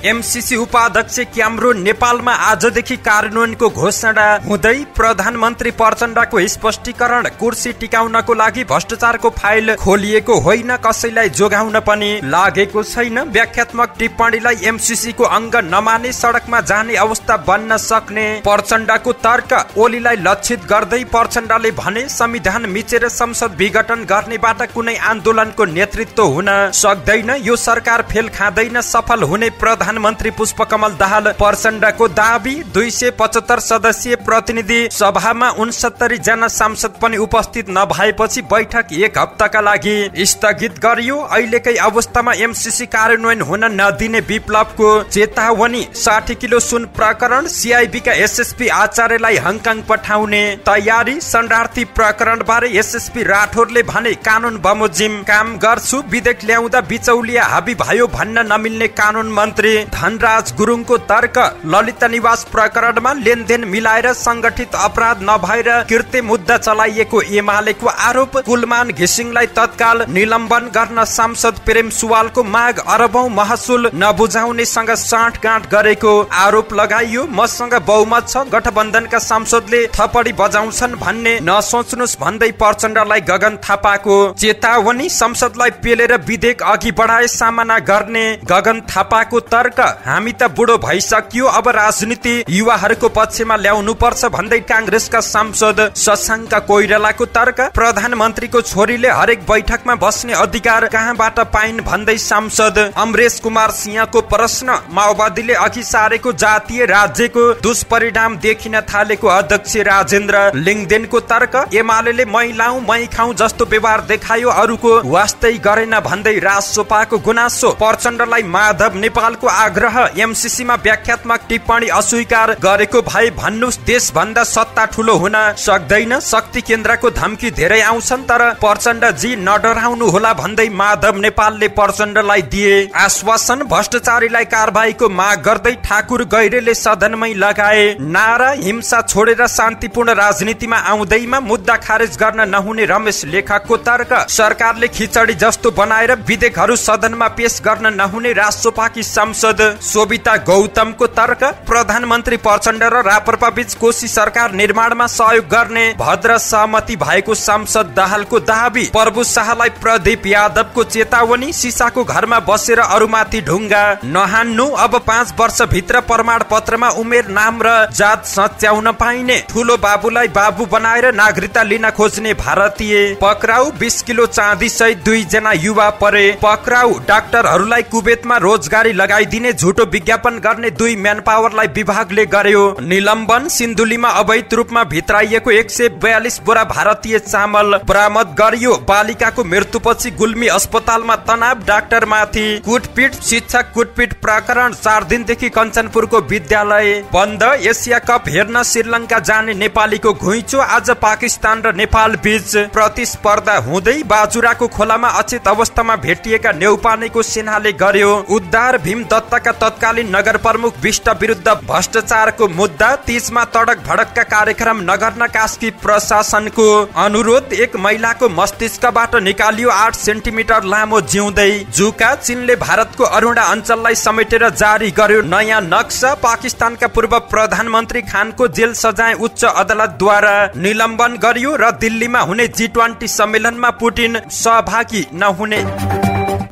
MCC उपाध्यक्ष Cameroon नेपालमा आजदेखि कार्यान्वयनको घोषणा हुँदै प्रधानमन्त्री प्रचण्डको स्पष्टीकरण। कुर्सी टिकाउनको लागि भ्रष्टाचारको फाइल खोलिएको होइन, कसैलाई जोगाउन पनि लागेको छैन। व्याख्यात्मक टिप्पणीलाई एमसीसी को अंग नमाने सडकमा जाने अवस्था बन्न सक्ने प्रचण्डको तर्क। ओलीलाई लक्षित गर्दै प्रचण्डले भने संविधान मिचेर संसद विघटन गर्नेबाट कुनै आन्दोलनको नेतृत्व हुन सक्दैन, यो सरकार फेल खाँदैन, सफल हुने प्रधानमन्त्री पुष्पकमल दाहाल प्रचण्डको दाबी। 275 सदस्यीय प्रतिनिधि सभामा 69 जना सांसद पनि उपस्थित नभएपछि बैठक एक हप्ताका लागि स्थगित गरियो। अहिलेकै अवस्थामा एमसीसी कार्यान्वयन हुन नदिने विप्लवको चेतावनी। 60 किलो सुन प्रकरण, सीआईबी का एसएसपी आचार्यलाई हङकङ पठाउने तयारी। शरणार्थी प्रकरण बारे एसएसपी राठौरले भने कानून बमोजिम काम गर्छु, विधेयक ल्याउँदा बिचौलिया हाबी भयो भन्न नमिल्ने कानून मन्त्री धनराज गुरुङको तर्क। ललिता निवास प्रकरणमा लेनदेन मिलाएर संगठित अपराध नभएर कृत्य मुद्दा चलाइएको एमालेको आरोप। कुलमान घिसिङलाई तत्काल निलम्बन गर्न सांसद प्रेम सुवालको माग। अरबौं महसुल नबुझाउनेसँग साँठगाँठ गरेको आरोप लगाइयो। मसँग बहुमत छ, गठबन्धनका सांसदले थपडी बजाउँछन् भन्ने नसोच्नुस् भन्दै प्रचण्डलाई गगन थापाको चेतावनी। संसदलाई पेलेर विधेयक अघि बढाए सामना गर्ने गगन थापाको तर्क। हामी त बुढो भइसक्यो, अब राजनीति युवाहरूको पक्षमा ल्याउनु पर्छ भन्दै कांग्रेसका सांसद शशाङ्क कोइरालाको तर्क। प्रधानमन्त्रीको छोरीले हरेक बैठकमा बस्ने अधिकार कहाँबाट पाइन् भन्दै सांसद अमरेश कुमार सिंहको प्रश्न। माओवादीले अघि सारेको जातीय राज्यको दुष्परिणाम देखिन थालेको अध्यक्ष राजेन्द्र लिङदेनको तर्क। एमाले मै लाउँ मै खाउँ जस्तो व्यवहार देखायो, अरूको वास्तै गरेन भन्दै राजसोपाको गुनासो। प्रचण्डलाई माधव नेपालको आग्रह। एमसीसी मा व्याख्यात्मक टिप्पणी अस्वीकार गरेको भए भन्नुस्, देशभन्दा सत्ता ठूलो हुन सक्दैन, शक्ति केन्द्रको धम्की धेरै आउँछन्, तर प्रचण्ड जी नडराउनु होला भन्दै माधव नेपालले प्रचण्डलाई दिए आश्वासन। भ्रष्टाचारीलाई कारबाहीको माग गर्दै ठाकुर गैरेले सदनमै लगाए नारा। हिंसा छोडेर शान्तिपूर्ण राजनीतिमा आउँदैमा मुद्दा खारेज गर्न नहुने रमेश लेखकको तर्क। सरकारले खिचडी जस्तो बनाएर विधेयकहरू सदनमा पेश गर्न नहुने राजसोपाकी सांसद सोभिता गौतमको तर्क। प्रधानमन्त्री प्रचण्ड र राप्रपा बीच कोशी सरकार निर्माणमा सहयोग गर्ने भद्र सहमति भएको सांसद दाहालको दाबी। प्रभु शाहलाई प्रदीप यादवको चेतावनी। सिसाको घरमा बसेर अरूमाथि ढुङ्गा नहान्नु, अब 5 वर्ष भित्र प्रमाण पत्रमा उमेर, नाम र जात सच्याउन पाइने। ठूलो बाबुलाई बाबु बनाएर नागरिकता लिन खोज्ने भारतीय पक्राउ। 20 किलो चाँदी सहित 2 जना युवा परे पक्राउ। डाक्टरहरूलाई कुवेतमा रोजगारी लगाइदिने झुटो विज्ञापन गर्ने 2 म्यान पावरलाई विभागले गर्यो निलम्बन। सिन्धुलीमा अवैध रूपमा भित्राइएको 142 बोरा भारतीय चामल बरामद गरियो। बालिकाको मृत्युपछि गुल्मी अस्पतालमा तनाव, डाक्टर माथि कुटपिट। शिक्षक कुटपिट प्रकरण। 4 दिनदेखि कञ्चनपुरको विद्यालय बन्द। एसिया कप हेर्न श्रीलङ्का जाने नेपालीको घुइँचो। आज पाकिस्तान र नेपाल बीच प्रतिस्पर्धा हुँदै बाजुराको खोलामा अचेत अवस्थामा भेटिएका नेउपानेको सेनाले गर्यो उद्धार। भीम दत्तका तत्कालीन नगर प्रमुख विष्ट विरुद्ध भ्रष्टाचारको मुद्दा। 30 मा तडक भडकका कार्यक्रम नगर्न कास्की प्रशासनको अनुरोध। एक महिलाको मस्तिष्कबाट निकालियो 8 सेन्टिमिटर लामो जिउँदै जुका। चीनले भारतको अरुणा अञ्चललाई समेटेर जारी गर्यो नयाँ नक्सा। पाकिस्तानका पूर्व प्रधानमन्त्री खानको जेल सजाय उच्च अदालतद्वारा निलम्बन गरियो र दिल्लीमा हुने G20 सम्मेलनमा पुटिन सहभागी नहुने।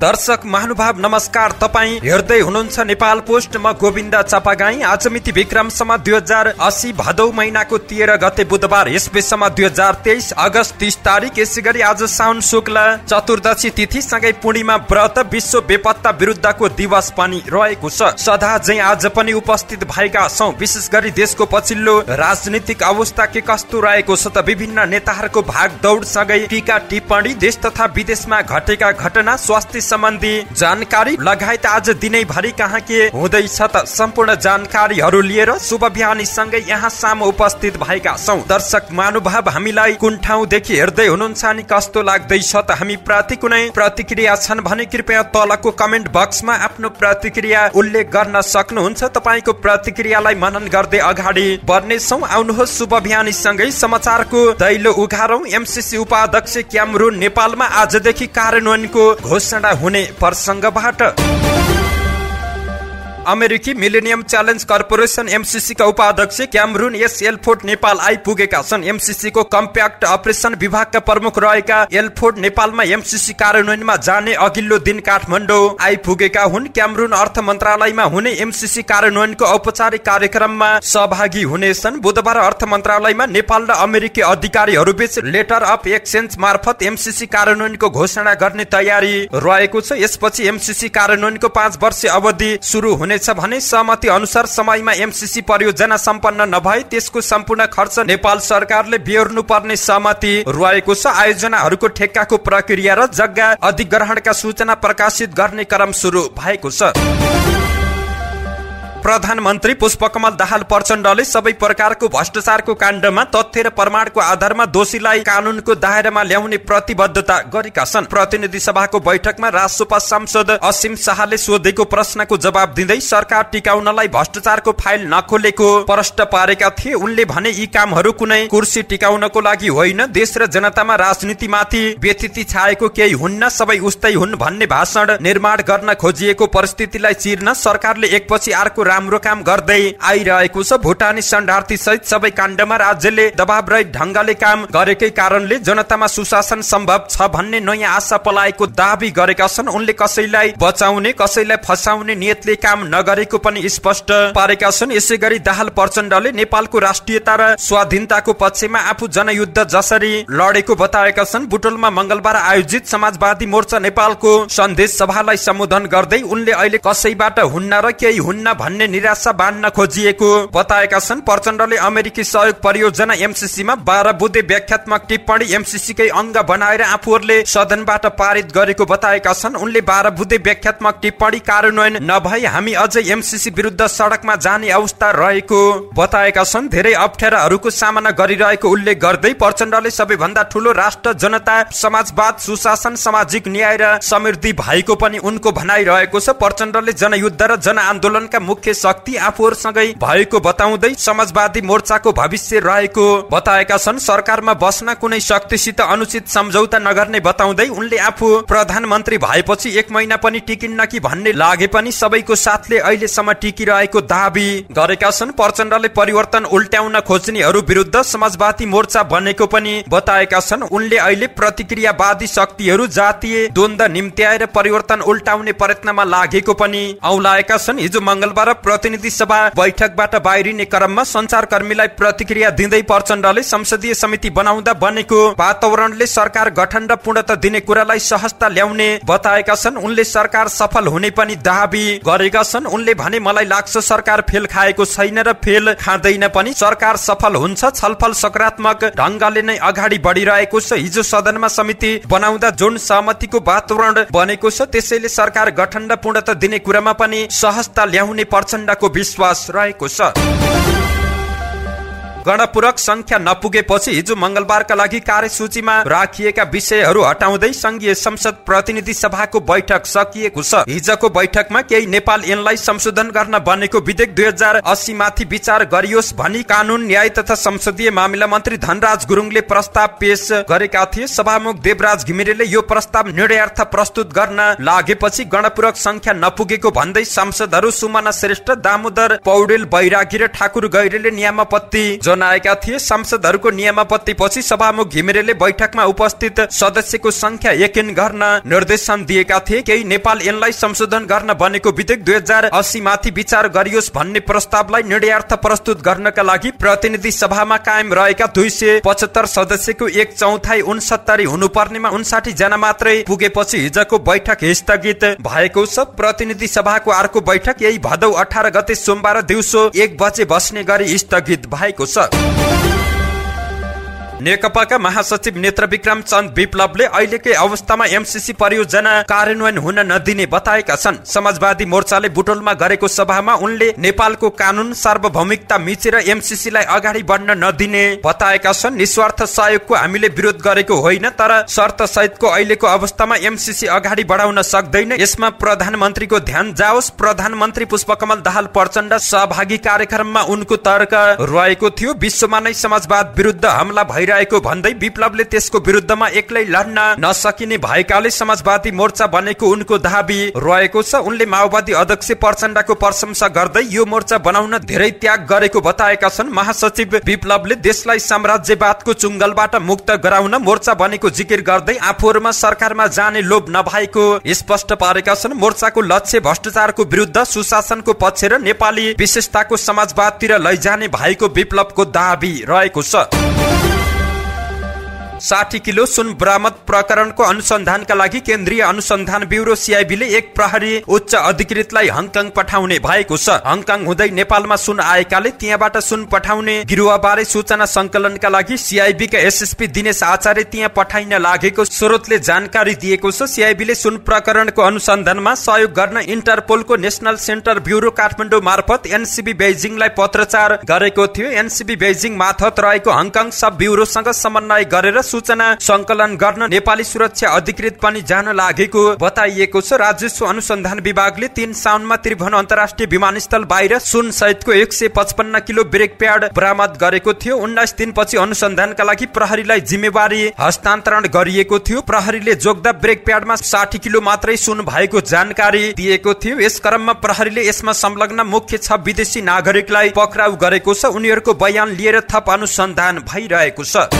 दर्शक महानुभाव नमस्कार, तपाईँ हेर्दै हुनुहुन्छ नेपाल पोस्ट। म गोविन्द चापागाई। आज मिति विक्रम सम्वत 2080 भदौ महिनाको 13 गते बुधबार, यसबेसम्म 2023 अगस्त 30 तारिक। यसै गरी आज साउन शुक्ल चतुर्दशी तिथि सँगै पूर्णिमा व्रत। विश्व बेपत्ता विरुद्धको दिवस पनि रहेको छ। सदा झै आज पनि उपस्थित भएका छौं। विशेष गरी देशको पछिल्लो राजनीतिक अवस्था के कस्तो रहेको छ त विभिन्न नेताहरूको भागदौड सँगै टीका टिप्पणी, देश तथा विदेशमा घटेका घटना, स्वास्थ्य सम्बन्धी जानकारी लगायत आज दिनैभरि कहाँ के हुँदैछ त सम्पूर्ण जानकारीहरू लिएर शुभ बिहानी सँगै यहाँ सामु उपस्थित भएका छौं। दर्शक महानुभाव, हामीलाई कुन ठाउँदेखि हेर्दै हुनुहुन्छ अनि कस्तो लाग्दैछ त हामी प्रति कुनै प्रतिक्रिया छन् भने कृपया तलको कमेन्ट बक्समा आफ्नो प्रतिक्रिया उल्लेख गर्न सक्नुहुन्छ। तपाईको प्रतिक्रियालाई मनन गर्दै अगाडि बढ्नेछौं। आउनुहोस् शुभ बिहानी सँगै समाचारको दैलो उघारौं। एमसीसी उपाध्यक्ष क्यामरून नेपालमा आजदेखि कार्यान्वयनको घोषणा हुने प्रसंगबाट। अमेरिकी मिलेनियम च्यालेन्ज कर्पोरेसन एमसीसी का उपाध्यक्ष क्यामरून एस एल्फोर्ड नेपाल आइपुगेका छन्। एमसीसी को कम्प्याक्ट अपरेसन विभागका प्रमुख रहेका एल्फोर्ड नेपालमा एमसीसी कार्यान्वयनमा जाने अघिल्लो दिन काठमाडौँ आइपुगेका हुन्। क्यामरून अर्थ मन्त्रालयमा हुने एमसीसी कार्यान्वयनको औपचारिक कार्यक्रममा सहभागी हुनेछन्। बुधबार अर्थ मन्त्रालयमा नेपाल र अमेरिकी अधिकारीहरू बीच लेटर अफ एक्सचेन्ज मार्फत एमसीसी कार्यान्वयनको घोषणा गर्ने तयारी रहेको छ। यसपछि एमसीसी कार्यान्वयनको 5 वर्ष अवधि सुरु हुनेछ भने सहमति अनुसार समयमा एमसीसी परियोजना सम्पन्न नभए त्यसको सम्पूर्ण खर्च नेपाल सरकारले बेहोर्नु पर्ने सहमति रहेको छ। आयोजनाहरूको ठेक्काको प्रक्रिया र जग्गा अधिग्रहणका सूचना प्रकाशित गर्ने क्रम सुरु भएको छ। प्रधानमन्त्री पुष्पकमल दाहाल प्रचण्डले सबै प्रकारको भ्रष्टाचारको काण्डमा तथ्य र प्रमाणको आधारमा दोषीलाई कानूनको दायरामा ल्याउने प्रतिबद्धता गरेका छन्। प्रतिनिधि सभाको बैठकमा राजसपा सांसद असीम शाहले सोधेको प्रश्नको जवाब दिँदै सरकार टिकाउनलाई भ्रष्टाचारको फाइल नखोलेको प्रष्ट पारेका थिए। उनले भने यी कामहरू कुनै कुर्सी टिकाउनको लागि होइन, देश र जनतामा राजनीतिमाथि व्यथिति छाएको केही हुन्न, सबै उस्तै हुन् भन्ने भाषण निर्माण गर्न खोजिएको परिस्थितिलाई चिर्न सरकारले एकपछि अर्को राम्रो काम गर्दै आइरहेको छ। भुटानी शरणार्थी सहित सबै काण्डमा राज्यले दबावरहित ढंगले काम गरेकै कारणले जनतामा सुशासन सम्भव छ भन्ने नयाँ आशा पलाएको दाबी गरेका छन्। उनले कसैलाई बचाउने कसैलाई फसाउने नियतले काम नगरेको पनि स्पष्ट पारेका छन्। यसैगरी दाहाल प्रचण्डले नेपालको राष्ट्रियता र स्वाधीनताको पक्षमा आफू जनयुद्ध जसरी लडेको बताएका छन्। बुटोलमा मंगलबार आयोजित समाजवादी मोर्चा नेपालको सन्देश सभालाई सम्बोधन गर्दै उनले अहिले कसैबाट हुन्न र केही हुन्न भन्ने निराशा बाँड्न खोजिएको बताएका छन्। प्रचण्डले अमेरिकी सहयोग परियोजना एमसीसीमा 12 बुँदे व्याख्यात्मक टिप्पणी एमसीसीकै अंग बनाएर आफूहरूले सदनबाट पारित गरेको बताएका छन्। उनले 12 बुँदे व्याख्यात्मक टिप्पणी कार्यान्वयन नभई हामी अझै एमसीसी विरुद्ध सडकमा जाने अवस्था रहेको बताएका छन्। धेरै अप्ठ्याराहरूको सामना गरिरहेको उल्लेख गर्दै प्रचण्डले सबैभन्दा ठूलो राष्ट्र, जनता, समाजवाद, सुशासन, सामाजिक न्याय र समृद्धि भएको पनि उनको भनाइ रहेको छ। प्रचण्डले जनयुद्ध र जनआन्दोलनका मुख्य शक्ति आफूहरूसँगै भएको बताउँदै समाजवादी मोर्चाको भविष्य रहेको बताएका छन्। सरकारमा बस्न कुनै शक्तिसित अनुचित सम्झौता नगर्ने बताउँदै उनले आफू प्रधानमन्त्री भएपछि 1 महिना पनि टिकिन्न कि भन्ने लागे पनि सबैको साथले अहिलेसम्म टिकिरहेको दाबी गरेका छन्। प्रचण्डले परिवर्तन उल्ट्याउन खोज्नेहरू विरुद्ध समाजवादी मोर्चा बनेको पनि बताएका छन्। उनले अहिले प्रतिक्रियावादी शक्तिहरू जातीय द्वन्द्व निम्त्याएर परिवर्तन उल्टाउने प्रयत्नमा लागेको पनि औलाएका छन्। हिजो मंगलबार प्रतिनिधि सभा बैठकबाट बाहिरिने क्रममा संचारकर्मीलाई प्रतिक्रिया दिँदै प्रचण्डले संसदीय समिति बनाउँदा बनेको वातावरणले सरकार गठन र पूर्णता दिने कुरालाई सहजता ल्याउने बताएका छन्। उनले सरकार सफल हुने पनि दाबी गरेका छन्। उनले भने मलाई लाग्छ सरकार फेल खाएको छैन र फेल खाँदैन पनि, सरकार सफल हुन्छ। छलफल सकारात्मक ढंगले नै अगाडि बढिरहेको छ। हिजो सदनमा समिति बनाउँदा जुन सहमतिको वातावरण बनेको छ त्यसैले सरकार गठन र पूर्णता दिने कुरामा पनि सहजता ल्याउने प्रचण्डको विश्वास रहेको छ। गणपूरक संख्या नपुगेपछि हिजो मंगलबारका लागि कार्यसूचीमा राखिएका विषयहरू हटाउँदै संघीय संसद प्रतिनिधि सभाको बैठक सकिएको छ। हिजोको बैठकमा केही नेपाल ऐनलाई संशोधन गर्न बनेको विधेयक 2080 माथि विचार गरियोस् भनी कानून, न्याय तथा संसदीय मामिला मन्त्री धनराज गुरुङले प्रस्ताव पेश गरेका थिए। सभामुख देवराज घिमिरेले यो प्रस्ताव निर्णयार्थ प्रस्तुत गर्न लागेपछि गणपूरक संख्या नपुगेको भन्दै सांसदहरू सुमना श्रेष्ठ, दामोदर पौडेल, बैरागी र ठाकुर गैरेले नियमापत्ति जनाएका थिए। सांसदहरूको नियमापत्ति पछि सभामुख घिमिरेले बैठकमा उपस्थित सदस्यको संख्या यकिन गर्न निर्देशन दिएका थिए। केही नेपाल ऐनलाई संशोधन गर्न बनेको विधेयक 2080 माथि विचार गरियोस् भन्ने प्रस्तावलाई निर्णयार्थ प्रस्तुत गर्नका लागि प्रतिनिधि सभामा कायम रहेका 275 सदस्यको 1/4 69 हुनुपर्नेमा 59 जना मात्रै पुगेपछि हिजोको बैठक स्थगित भएको छ। प्रतिनिधि सभाको अर्को बैठक यही भदौ 18 गते सोमबार दिउँसो 1 बजे बस्ने गरी स्थगित भएको छ। नेकपाका महासचिव नेत्र विक्रम चन्द विप्लवले अहिलेकै अवस्थामा एमसीसी परियोजना कार्यान्वयन हुन नदिने बताएका छन्। समाजवादी मोर्चाले बुटोलमा गरेको सभामा उनले नेपालको कानून सार्वभौमिकता मिचेर एमसीसीलाई अगाडि बढ्न नदिने बताएका छन्। निस्वार्थ सहयोगको हामीले विरोध गरेको होइन, तर शर्त सहितको अहिलेको अवस्थामा एमसीसी अगाडि बढाउन सक्दैन, यसमा प्रधानमन्त्रीको ध्यान जाओस्। प्रधानमन्त्री पुष्पकमल दाहाल प्रचण्ड सहभागी कार्यक्रममा उनको तर्क रहेको थियो। विश्वमा नै समाजवाद विरुद्ध हमला भइरहेको भइरहेको भन्दै विप्लवले त्यसको विरुद्धमा एक्लै लड्न नसकिने भएकाले समाजवादी मोर्चा बनेको उनको दाबी रहेको छ। उनले माओवादी अध्यक्ष प्रचण्डको प्रशंसा गर्दै यो मोर्चा बनाउन धेरै त्याग गरेको बताएका छन्। महासचिव विप्लवले देशलाई साम्राज्यवादको चुङ्गलबाट मुक्त गराउन मोर्चा बनेको जिकिर गर्दै आफूहरूमा सरकारमा जाने लोभ नभएको स्पष्ट पारेका छन्। मोर्चाको लक्ष्य भ्रष्टाचारको विरुद्ध सुशासनको पक्ष र नेपाली विशेषताको समाजवादतिर लैजाने भएको विप्लवको दाबी रहेको छ। 60 किलो सुन बरामद प्रकरणको अनुसन्धानका लागि केन्द्रीय अनुसन्धान ब्युरो सीआईबीले एक प्रहरी उच्च अधिकृतलाई हङकङ पठाउने भएको छ। हङकङ हुँदै नेपालमा सुन आएकाले त्यहाँबाट सुन पठाउने गिरुवाबारे सूचना संकलनका लागि सीआईबीका एसएसपी दिनेश आचार्य त्यहाँ पठाइन लागेको स्रोतले जानकारी दिएको छ। सीआईबीले सुन प्रकरणको अनुसन्धानमा सहयोग गर्न इन्टरपोलको नेशनल सेन्टर ब्युरो काठमाडौँ मार्फत एनसीबी बेजिङलाई पत्रचार गरेको थियो। एनसीबी बेजिङ मार्फत रहेको हङकङ सब ब्युरोसँग समन्वय गरेर सूचना संकलन गर्न नेपाली सुरक्षा अधिकृत पनि जान लागेको बताइएको छ। राजस्व अनुसन्धान विभागले 3 साउनमा त्रिभुवन अन्तर्राष्ट्रिय विमानस्थल बाहिर सुन सहितको 155 किलो ब्रेक प्याड बरामद गरेको थियो। 19 दिनपछि अनुसन्धानका लागि प्रहरीलाई जिम्मेवारी हस्तान्तरण गरिएको थियो। प्रहरीले जोग्दा ब्रेक प्याडमा 60 किलो मात्रै सुन भएको जानकारी दिएको थियो। यस क्रममा प्रहरीले यसमा संलग्न मुख्य 6 विदेशी नागरिकलाई पक्राउ गरेको छ। उनीहरूको बयान लिएर थप अनुसन्धान भइरहेको छ।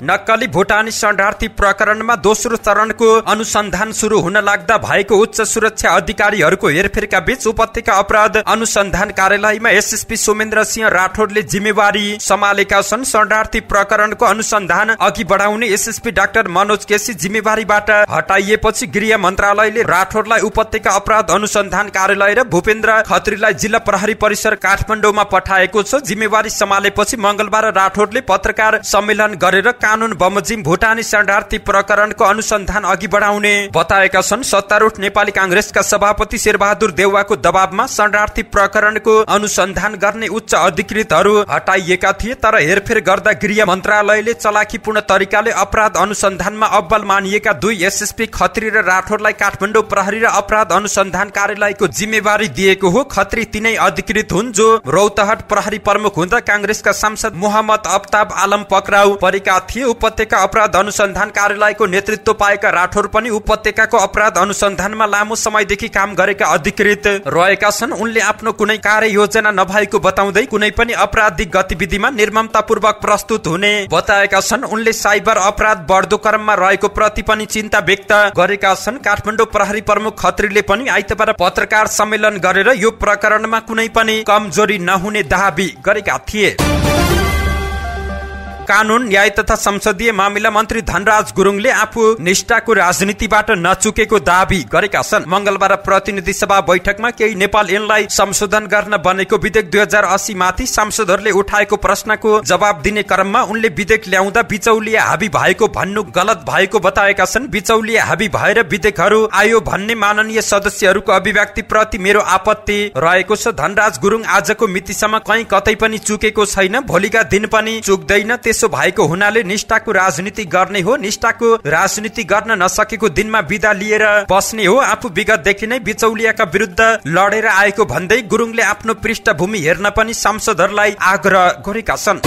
नक्कली भुटानी शरणार्थी प्रकरणमा दोस्रो चरणको अनुसन्धान सुरु हुन लाग्दा भएको उच्च सुरक्षा अधिकारीहरूको हेरफेरका बीच उपत्यका अपराध अनुसन्धान कार्यालयमा एसएसपी सोमेन्द्र सिंह राठौरले जिम्मेवारी सम्हालेका छन्। शरणार्थी प्रकरणको अनुसन्धान अघि बढाउने एसएसपी डाक्टर मनोज केसी जिम्मेवारीबाट हटाइएपछि गृह मन्त्रालयले राठौरलाई उपत्यका अपराध अनुसन्धान कार्यालय र भूपेन्द्र खत्रीलाई जिल्ला प्रहरी परिसर काठमाडौँमा पठाएको छ। जिम्मेवारी सम्हालेपछि मंगलबार राठौरले पत्रकार सम्मेलन गरेर कानून बमोजिम भुटानी शरणार्थी प्रकरणको अनुसन्धान अघि बढाउने बताएका छन्। सत्तारूढ नेपाली कांग्रेसका सभापति शेरबहादुर देउवाको दबावमा शरणार्थी प्रकरणको अनुसन्धान गर्ने उच्च अधिकृतहरू हटाइएका थिए। तर हेरफेर गर्दा गृह मन्त्रालयले चलाखीपूर्ण तरिकाले अपराध अनुसन्धानमा अब्बल मानिएका 2 एसएसपी खत्री र राठौरलाई काठमाडौँ प्रहरी र अपराध अनुसन्धान कार्यालयको जिम्मेवारी दिएको हो। खत्री तिनै अधिकृत हुन् जो रौतहट प्रहरी प्रमुख हुँदा कांग्रेसका सांसद मोहम्मद अफ्ताब आलम पक्राउ परेका थिए। उपत्यका अपराध अनुसन्धान कार्यालयको नेतृत्व पाएका राठौर पनि उपत्यकाको अपराध अनुसन्धानमा लामो समयदेखि काम गरेका अधिकृत रहेका छन्। उनले आफ्नो कुनै कार्ययोजना नभएको बताउँदै कुनै पनि आपराधिक गतिविधिमा निर्ममतापूर्वक प्रस्तुत हुने बताएका छन्। उनले साइबर अपराध बढ्दो क्रममा रहेको प्रति पनि चिन्ता व्यक्त गरेका छन्। काठमाडौँ प्रहरी प्रमुख खत्रीले पनि आइतबार पत्रकार सम्मेलन गरेर यो प्रकरणमा कुनै पनि कमजोरी नहुने दाबी गरेका थिए। कानून न्याय तथा संसदीय मामिला मन्त्री धनराज गुरुङले आफू निष्ठाको राजनीतिबाट नचुकेको दाबी गरेका छन्। मंगलबार प्रतिनिधि सभा बैठकमा केही नेपाल ऐनलाई संशोधन गर्न बनेको विधेयक 2080 माथि सांसदहरूले उठाएको प्रश्नको जवाब दिने क्रममा उनले विधेयक ल्याउँदा बिचौलिया हाबी भएको भन्नु गलत भएको बताएका छन्। बिचौलिया हाबी भएर विधेयकहरू आयो भन्ने माननीय सदस्यहरूको अभिव्यक्ति प्रति मेरो आपत्ति रहेको छ। धनराज गुरुङ आजको मितिसम्म कहीँ कतै पनि चुकेको छैन, भोलिका दिन पनि चुक्दैन। त्यसो भएको हुनाले निष्ठाको राजनीति गर्ने हो। निष्ठाको राजनीति गर्न नसकेको दिनमा बिदा लिएर बस्ने हो। आफू विगतदेखि नै बिचौलियाका विरुद्ध लडेर आएको भन्दै गुरुङले आफ्नो पृष्ठभूमि हेर्न पनि सांसदहरूलाई आग्रह गरेका छन्।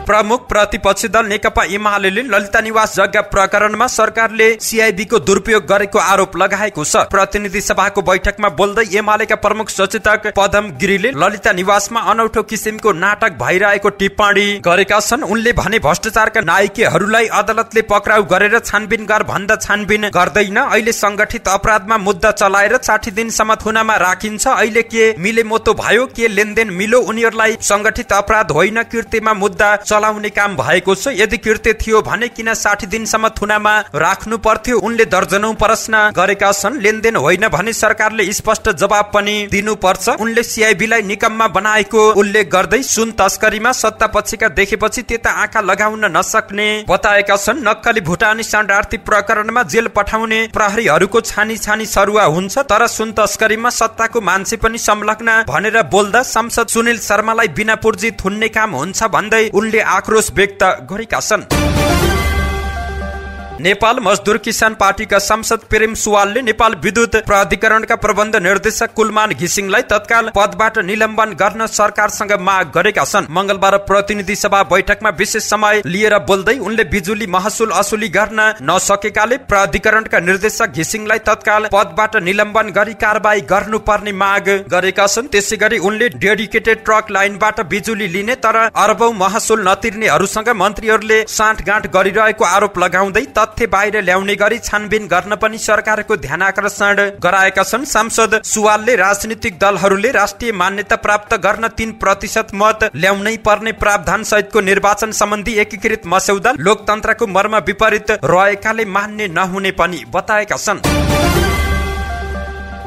प्रमुख प्रतिपक्षी दल नेकपा एमाले ललिता निवास जग्गा प्रकरणमा सरकारले सीआईबीको दुरुपयोग गरेको आरोप लगाएको छ। प्रतिनिधि सभाको बैठकमा बोल्दै एमालेका प्रमुख सचेतक पदम गिरीले ललिता निवासमा अनौठो किसिमको नाटक भइरहेको टिप्पणी गरेका छन्। उनले भने भ्रष्टाचारका नायकहरूलाई अदालतले पक्राउ गरेर छानबिन गर भन्दा छानबिन गर्दैन। अहिले संगठित अपराधमा मुद्दा चलाएर 60 दिनसम्म थुनामा राखिन्छ। अहिले के मिलेमोतो भयो, के लेनदेन मिलो, उनीहरूलाई संगठित अपराध होइन कृत्यमा मुद्दा चलाउने काम भएको छ। यदि कृत्य थियो भने किन 60 दिनसम्म थुनामा राख्नु पर्थ्यो? उनले दर्जनौं प्रश्न गरेका छन्। लेनदेन होइन भने सरकारले स्पष्ट जवाब पनि दिनुपर्छ। उनले सीआईबीलाई निकम्मा बनाएको उल्लेख गर्दै सुन तस्करीमा सत्ता पक्षका देखेपछि त्यता आँखा लगाउन नसक्ने बताएका छन्। नक्कली भुटानी शरणार्थी प्रकरणमा जेल पठाउने प्रहरीहरूको छानी छानी सरुवा हुन्छ, तर सुन तस्करीमा सत्ताको मान्छे पनि संलग्न भनेर बोल्दा सांसद सुनिल शर्मालाई बिना पुर्जी थुन्ने काम हुन्छ भन्दै उनले आक्रोश व्यक्त गरेका छन्। नेपाल मजदुर किसान पार्टीका सांसद प्रेम सुवालले नेपाल विद्युत प्राधिकरणका प्रबन्ध निर्देशक कुलमान घिसिङलाई तत्काल पदबाट निलम्बन गर्न सरकारसँग माग गरेका छन्। मंगलबार प्रतिनिधि सभा बैठकमा विशेष समय लिएर बोल्दै उनले बिजुली महसुल असुली गर्न नसकेकाले प्राधिकरणका निर्देशक घिसिङलाई तत्काल पदबाट निलम्बन गरी कारबाही गर्नुपर्ने माग गरेका छन्। त्यसैगरी उनले डेडिकेटेड ट्रक लाइनबाट बिजुली लिने तर अरबौं महसुल नतिर्नेहरूसँग मन्त्रीहरूले साँठगाँठ गरिरहेको आरोप लगाउँदै तथ्य बाहिर ल्याउने गरी छानबिन गर्न पनि सरकारको ध्यान आकर्षण गराएका छन्। सांसद सुवालले राजनीतिक दलहरूले राष्ट्रिय मान्यता प्राप्त गर्न 3% मत ल्याउनै पर्ने प्रावधान सहितको निर्वाचन सम्बन्धी एकीकृत मस्यौदा लोकतन्त्रको मर्म विपरीत रहेकाले मान्य नहुने पनि बताएका छन्।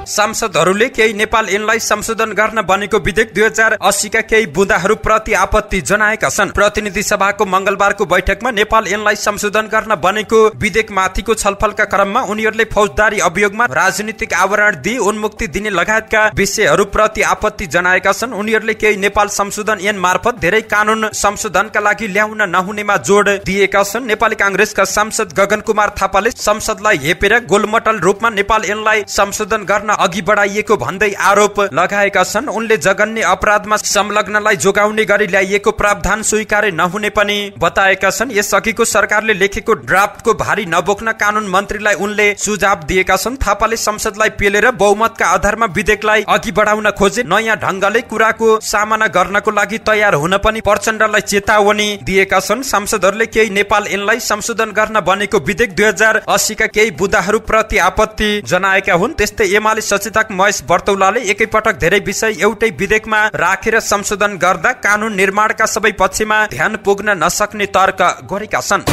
सांसदहरूले केही नेपाल ऐनलाई संशोधन गर्न बनेको विधेयक 2080 का केही बुँदाहरू प्रति आपत्ति जनाएका छन्। प्रतिनिधि सभाको मंगलबारको बैठकमा नेपाल ऐनलाई संशोधन गर्न बनेको विधेयक माथिको छलफलका क्रममा उनीहरूले फौजदारी अभियोगमा राजनीतिक आवरण दिई उन्मुक्ति दिने लगायतका विषयहरू प्रति आपत्ति जनाएका छन्। उनीहरूले केही नेपाल संशोधन ऐन मार्फत धेरै कानून संशोधनका लागि ल्याउन नहुनेमा जोड दिएका छन्। नेपाली कांग्रेसका सांसद गगन कुमार थापाले संसदलाई हेपेर गोलमटल रूपमा नेपाल ऐनलाई संशोधन गर्न अघि बढाइएको भन्दै आरोप लगाएका छन्। उनले जघन्य अपराधमा संलग्नलाई जोगाउने गरी ल्याइएको प्रावधान स्वीकार्य नहुने पनि बताएका छन्। यसअघिको सरकारले लेखेको ड्राफ्टको भारी नबोक्न कानून मन्त्रीलाई उनले सुझाव दिएका छन्। थापाले संसदलाई पेलेर बहुमतका आधारमा विधेयकलाई अघि बढाउन खोजे नयाँ ढंगले कुराको सामना गर्नको लागि तयार हुन पनि प्रचण्डलाई चेतावनी दिएका छन्। सांसदहरूले केही नेपाल ऐनलाई संशोधन गर्न बनेको विधेयक 2080 का केही बुँदाहरू प्रति आपत्ति जनाएका हुन्। त्यस्तै एमाले सचेतक महेश बर्तौलाले एकैपटक धेरै विषय एउटै विधेयकमा राखेर संशोधन गर्दा कानून निर्माणका सबै पक्षमा ध्यान पुग्न नसक्ने तर्क गरेका छन्।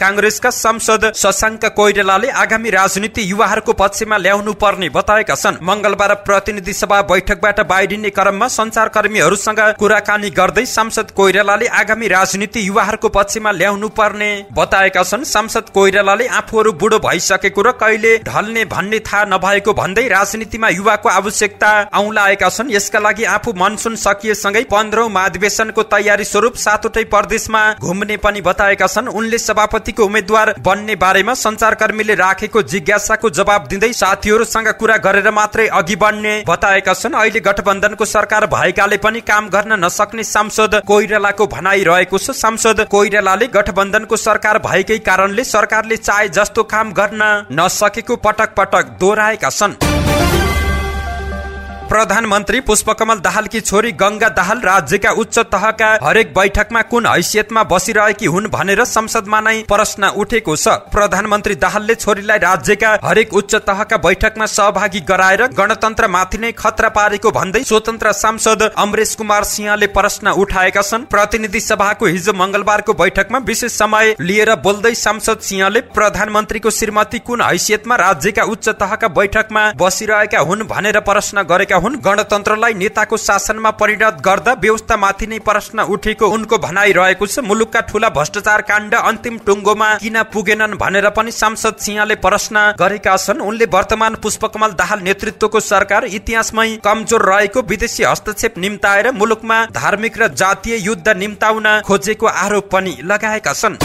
कांग्रेसका सांसद शशाङ्क कोइरालाले आगामी राजनीति युवाहरूको पक्षमा ल्याउनु पर्ने बताएका छन्। मंगलबार प्रतिनिधि सभा बैठकबाट बाहिरिने क्रममा सञ्चारकर्मीहरूसँग कुराकानी गर्दै सांसद कोइरालाले आगामी राजनीति युवाहरूको पक्षमा ल्याउनु पर्ने बताएका छन्। सांसद कोइरालाले आफूहरू बुढो भइसकेको र कहिले ढल्ने भन्ने थाहा नभएको भन्दै राजनीतिमा युवाको आवश्यकता औंलाएका छन्। यसका लागि आफू मनसुन सकिएसँगै 15औं महाधिवेशनको तयारी स्वरूप 7वटै प्रदेशमा घुम्ने पनि बताएका छन्। उनले सभापति उम्मेद्वार बन्ने बारेमा सञ्चारकर्मीले राखेको जिज्ञासाको जवाब दिँदै साथीहरूसँग कुरा गरेर मात्रै अघि बढ्ने बताएका छन्। अहिले गठबन्धनको सरकार भएकाले पनि काम गर्न नसक्ने सांसद कोइरालाको भनाइ रहेको छ। सांसद कोइरालाले गठबन्धनको सरकार भएकै कारणले सरकारले चाहे जस्तो काम गर्न नसकेको पटक पटक दोहोऱ्याएका छन्। प्रधानमन्त्री पुष्पकमल दाहालकी छोरी गंगा दाहाल राज्यका उच्च तहका हरेक बैठकमा कुन हैसियतमा बसिरहेकी हुन् भनेर संसदमा नै प्रश्न उठेको छ। प्रधानमन्त्री दाहालले छोरीलाई राज्यका हरेक उच्च तहका बैठकमा सहभागी गराएर गणतन्त्रमाथि नै खतरा पारेको भन्दै स्वतन्त्र सांसद अमरेश कुमार सिंहले प्रश्न उठाएका छन्। प्रतिनिधि सभाको हिजो मंगलबारको बैठकमा विशेष समय लिएर बोल्दै सांसद सिंहले प्रधानमन्त्रीको श्रीमती कुन हैसियतमा राज्यका उच्च तहका बैठकमा बसिरहेका हुन् भनेर प्रश्न गरेका हुन्। गणतन्त्रलाई नेताको शासनमा परिणत गर्दा व्यवस्थामाथि नै प्रश्न उठेको उनको भनाइ रहेको छ। मुलुकका ठूला भ्रष्टाचार काण्ड अन्तिम टुङ्गोमा किन पुगेनन् भनेर पनि सांसद सिंहले प्रश्न गरेका छन्। उनले वर्तमान पुष्पकमल दाहाल नेतृत्वको सरकार इतिहासमै कमजोर रहेको विदेशी हस्तक्षेप निम्ताएर मुलुकमा धार्मिक र जातीय युद्ध निम्ताउन खोजेको आरोप पनि लगाएका छन्।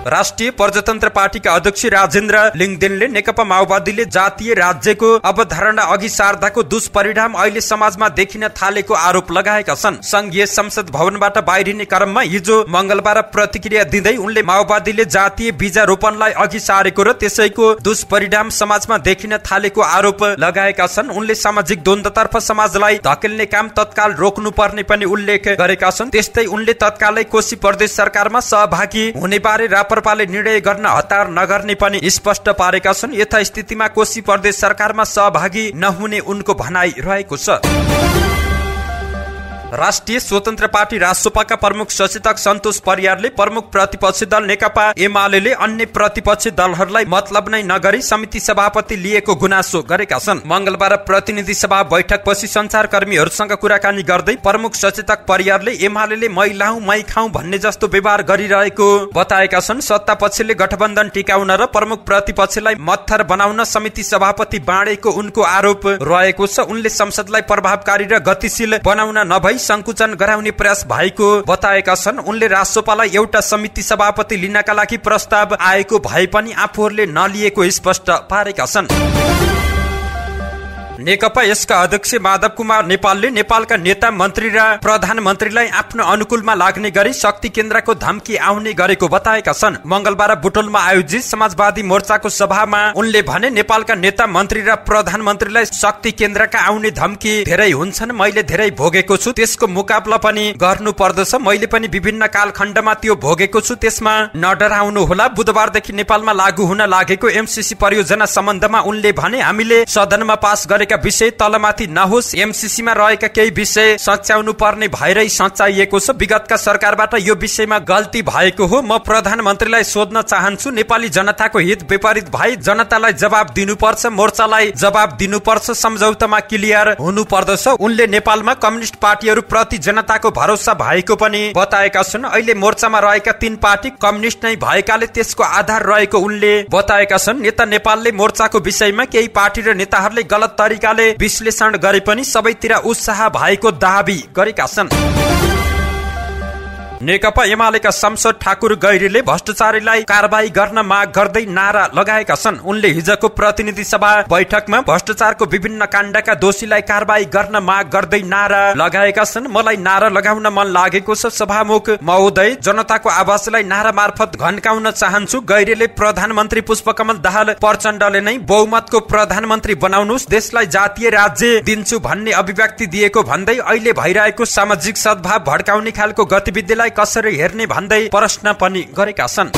राष्ट्रिय प्रजातन्त्र पार्टीका अध्यक्ष राजेन्द्र लिङदेनले नेकपा माओवादीले जातीय राज्यको अवधारणा अघि सार्दाको दुष्परिणाम अहिले समाजमा देखिन थालेको आरोप लगाएका छन्। संघीय संसद भवनबाट बाहिरिने क्रममा हिजो मंगलबार प्रतिक्रिया दिँदै उनले माओवादीले जातीय बीजारोपणलाई अघि सारेको र त्यसैको दुष्परिणाम समाजमा देखिन थालेको आरोप लगाएका छन्। उनले सामाजिक द्वन्द्वतर्फ समाजलाई धकेल्ने काम तत्काल रोक्नुपर्ने पनि उल्लेख गरेका छन्। त्यस्तै उनले तत्कालै कोशी प्रदेश सरकारमा सहभागी हुने बारे राप्रपाले निर्णय गर्न हतार नगर्ने पनि स्पष्ट पारेका छन्। यथास्थितिमा कोशी प्रदेश सरकारमा सहभागी नहुने उनको भनाइ रहेको छ। राष्ट्रिय स्वतन्त्र पार्टी रासोपाका प्रमुख सचेतक सन्तोष परियारले प्रमुख प्रतिपक्षी दल नेकपा एमाले अन्य प्रतिपक्षी दलहरूलाई मतलब नै नगरी समिति सभापति लिएको गुनासो गरेका छन्। मंगलबार प्रतिनिधि सभा बैठकपछि सञ्चारकर्मीहरूसँग कुराकानी गर्दै प्रमुख सचेतक परियारले एमाले मै लाउँ मै खाउँ भन्ने जस्तो व्यवहार गरिरहेको बताएका छन्। सत्ता पक्षले गठबन्धन टिकाउन र प्रमुख प्रतिपक्षलाई मत्थर बनाउन समिति सभापति बाँडेको उनको आरोप रहेको छ। उनले संसदलाई प्रभावकारी र गतिशील बनाउन नभई नेपाललाई संकुचन गराउने प्रयास भएको बताएका छन्। उनले रासोपालाई एउटा समिति सभापति लिनका लागि प्रस्ताव आएको भए पनि आफूहरूले नलिएको स्पष्ट पारेका छन्। नेकपा यसका अध्यक्ष माधव कुमार नेपालले नेपालका नेता मन्त्री र प्रधानमन्त्रीलाई आफ्नो अनुकूलमा लाग्ने गरी शक्ति केन्द्रको धम्की आउने गरेको बताएका छन्। मंगलबार बुटोलमा आयोजित समाजवादी मोर्चाको सभामा उनले भने नेपालका नेता मन्त्री र प्रधानमन्त्रीलाई शक्ति केन्द्रका आउने धम्की धेरै हुन्छन्, मैले धेरै भोगेको छु, त्यसको मुकाबला पनि गर्नु पर्दछ, मैले पनि विभिन्न कालखण्डमा त्यो भोगेको छु, त्यसमा नडराउनु होला। बुधबारदेखि नेपालमा लागू हुन लागेको एमसीसी परियोजना सम्बन्धमा उनले भने हामीले सदनमा पास गरेका विषय तलमाथि नहोस्, एमसीसीमा रहेका केही विषय सच्याउनु पर्ने भएरै सच्याइएको छ। विगतका सरकारबाट यो विषयमा गल्ती भएको हो। म प्रधानमन्त्रीलाई सोध्न चाहन्छु, नेपाली जनताको हित विपरीत भई जनतालाई जवाब दिनुपर्छ, मोर्चालाई जवाब दिनुपर्छ, सम्झौतामा क्लियर हुनु पर्दछ। उनले नेपालमा कम्युनिस्ट पार्टीहरू प्रति जनताको भरोसा भएको पनि बताएका छन्। अहिले मोर्चामा रहेका 3 पार्टी कम्युनिस्ट नै भएकाले त्यसको आधार रहेको उनले बताएका छन्। नेता नेपालले मोर्चाको विषयमा केही पार्टी र नेताहरूले गलत तरिकाले विश्लेषण गरे पनि सबैतिर उत्साह भएको दाबी गरेका छन्। नेकपा एमालेका सांसद ठाकुर गैरीले भ्रष्टाचारीलाई कारबाही गर्न माग गर्दै नारा लगाएका छन्। उनले हिजोको प्रतिनिधि सभा बैठकमा भ्रष्टाचारको विभिन्न काण्डका दोषीलाई कारबाही गर्न माग गर्दै नारा लगाएका छन्। मलाई नारा लगाउन मन लागेको छ, सभामुख महोदय, जनताको आवाजलाई नारा मार्फत घन्काउन चाहन्छु। गैरीले प्रधानमन्त्री पुष्पकमल दाहाल प्रचण्डले नै बहुमतको प्रधानमन्त्री बनाउनुस्, देशलाई जातीय राज्य दिन्छु भन्ने अभिव्यक्ति दिएको भन्दै अहिले भइरहेको सामाजिक सद्भाव भड्काउने खालको गतिविधिलाई कसरी हेर्ने भन्दै प्रश्न पनि गरेका छन्।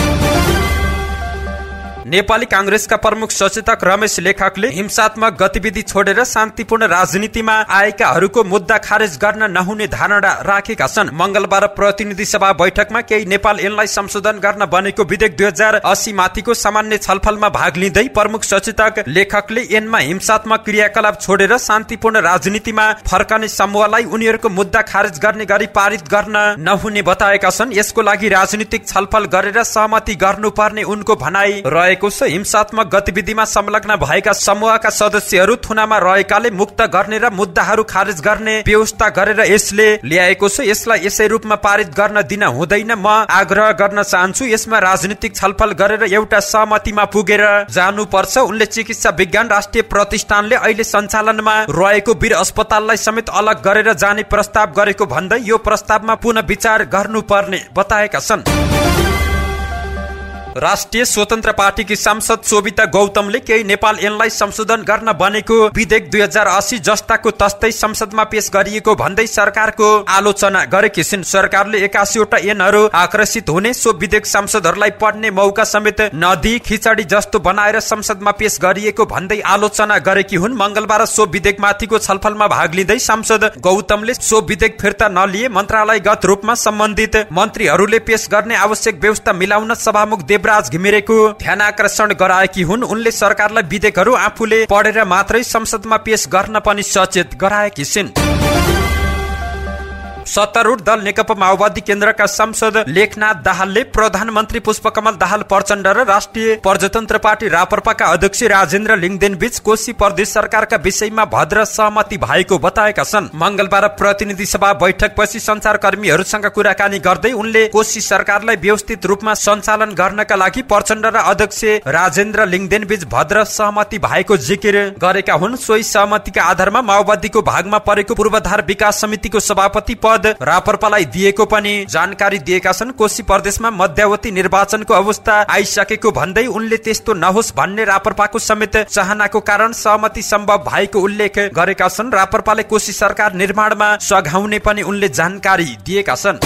नेपाली कांग्रेसका प्रमुख सचेतक रमेश लेखकले हिंसात्मक गतिविधि छोडेर शान्तिपूर्ण राजनीतिमा आएकाहरूको मुद्दा खारेज गर्न नहुने धारणा राखेका छन्। मंगलबार प्रतिनिधि सभा बैठकमा केही नेपाल ऐनलाई संशोधन गर्न बनेको विधेयक 2080 माथिको सामान्य छलफलमा भाग लिँदै प्रमुख सचेतक लेखकले ऐनमा हिंसात्मक क्रियाकलाप छोडेर शान्तिपूर्ण राजनीतिमा फर्कने समूहलाई उनीहरूको मुद्दा खारेज गर्ने गरी पारित गर्न नहुने बताएका छन्। यसको लागि राजनीतिक छलफल गरेर सहमति गर्नुपर्ने उनको भनाई रहेको छ। हिंसात्मक गतिविधिमा संलग्न भएका समूहका सदस्यहरू थुनामा रहेकाले मुक्त गर्ने र मुद्दाहरू खारेज गर्ने व्यवस्था गरेर यसले ल्याएको छ। यसलाई यसै रूपमा पारित गर्न दिन हुँदैन। म आग्रह गर्न चाहन्छु, यसमा राजनीतिक छलफल गरेर एउटा सहमतिमा पुगेर जानुपर्छ। उनले चिकित्सा विज्ञान राष्ट्रिय प्रतिष्ठानले अहिले सञ्चालनमा रहेको वीर अस्पताललाई समेत अलग गरेर जाने प्रस्ताव गरेको भन्दै यो प्रस्तावमा पुनः विचार गर्नुपर्ने बताएका छन्। राष्ट्रिय स्वतन्त्र पार्टीकी सांसद शोभिता गौतमले केही नेपाल ऐनलाई संशोधन गर्न बनेको विधेयक 2080 जस्ताको तस्तै संसदमा पेश गरिएको भन्दै सरकारको आलोचना गरेकी छिन्। सरकारले 81 वटा ऐनहरू आकर्षित हुने सो विधेयक सांसदहरूलाई पढ्ने मौका समेत नदिई खिचडी जस्तो बनाएर संसदमा पेश गरिएको भन्दै आलोचना गरेकी हुन्। मंगलबार सो विधेयकमाथिको छलफलमा भाग लिँदै सांसद गौतमले सो विधेयक फिर्ता नलिए मन्त्रालयगत रूपमा सम्बन्धित मन्त्रीहरूले पेश गर्ने आवश्यक व्यवस्था मिलाउन सभामुख देवराज घिमिरेको ध्यानाकर्षण गराएकी हुन्। उनले सरकारलाई विधेयकहरू आफूले पढेर मात्रै संसदमा पेश गर्न पनि सचेत गराएकी छिन्। सत्तारूढ दल नेकपा माओवादी केन्द्रका सांसद लेखनाथ दाहालले प्रधानमन्त्री पुष्पकमल दाहाल प्रचण्ड र राष्ट्रिय प्रजातन्त्र पार्टी राप्रपाका अध्यक्ष राजेन्द्र लिङदेन बीच कोशी प्रदेश सरकारका विषयमा भद्र सहमति भएको बताएका छन्। मंगलबार प्रतिनिधि सभा बैठकपछि संचारकर्मीहरूसँग कुराकानी गर्दै उनले कोशी सरकारलाई व्यवस्थित रूपमा सञ्चालन गर्नका लागि प्रचण्ड र अध्यक्ष राजेन्द्र लिङदेन बीच भद्र सहमति भएको जिकिर गरेका हुन्। सोही सहमतिका आधारमा माओवादीको भागमा परेको पूर्वाधार विकास समितिको सभापति पद राप्रपालाई दिएको पनि जानकारी दिएका छन्। कोशी प्रदेशमा मध्यावधि निर्वाचनको अवस्था आइसकेको भन्दै उनले त्यस्तो नहोस् भन्ने राप्रपाको समेत चाहनाको कारण सहमति सम्भव भएको उल्लेख गरेका छन्। राप्रपाले कोशी सरकार निर्माणमा सघाउने पनि उनले जानकारी दिएका छन्।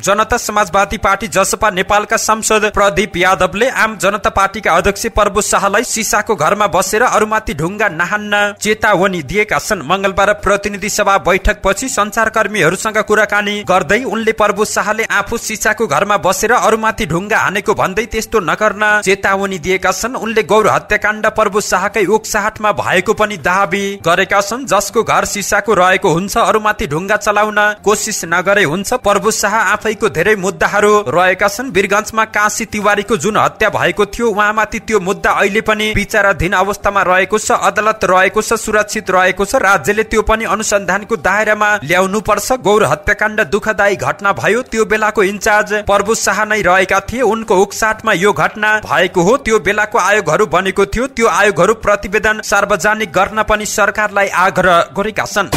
जनता समाजवादी पार्टी जसपा नेपालका सांसद प्रदीप यादवले आम जनता पार्टीका अध्यक्ष प्रभु शाहलाई सिसाको घरमा बसेर अरूमाथि ढुङ्गा नहान्न चेतावनी दिएका छन्। मंगलबार प्रतिनिधि सभा बैठकपछि संचारकर्मीहरूसँग कुराकानी गर्दै उनले प्रभु शाहले आफू सिसाको घरमा बसेर अरूमाथि ढुङ्गा हानेको भन्दै त्यस्तो नगर्न चेतावनी दिएका छन्। उनले गौर हत्याकाण्ड प्रभु शाहकै ओक्साहाटमा भएको पनि दाबी गरेका छन्। जसको घर सिसाको रहेको हुन्छ अरूमाथि ढुङ्गा चलाउन कोसिस नगरे हुन्छ। प्रभु शाह आफै कारबाहीको धेरै मुद्दाहरू रहेका छन्। वीरगञ्जमा काशी तिवारीको जुन हत्या भएको थियो उहाँमाथि त्यो मुद्दा अहिले पनि विचाराधीन अवस्थामा रहेको छ, अदालत रहेको छ, सुरक्षित रहेको छ। राज्यले त्यो पनि अनुसन्धानको दायरामा ल्याउनु पर्छ। गौर हत्याकाण्ड दुःखदायी घटना भयो, त्यो बेलाको इन्चार्ज प्रभु शाह नै रहेका थिए। उनको उक्साटमा यो घटना भएको हो। त्यो बेलाको आयोगहरू बनेको थियो। त्यो आयोगहरू प्रतिवेदन सार्वजनिक गर्न पनि सरकारलाई आग्रह गरेका छन्।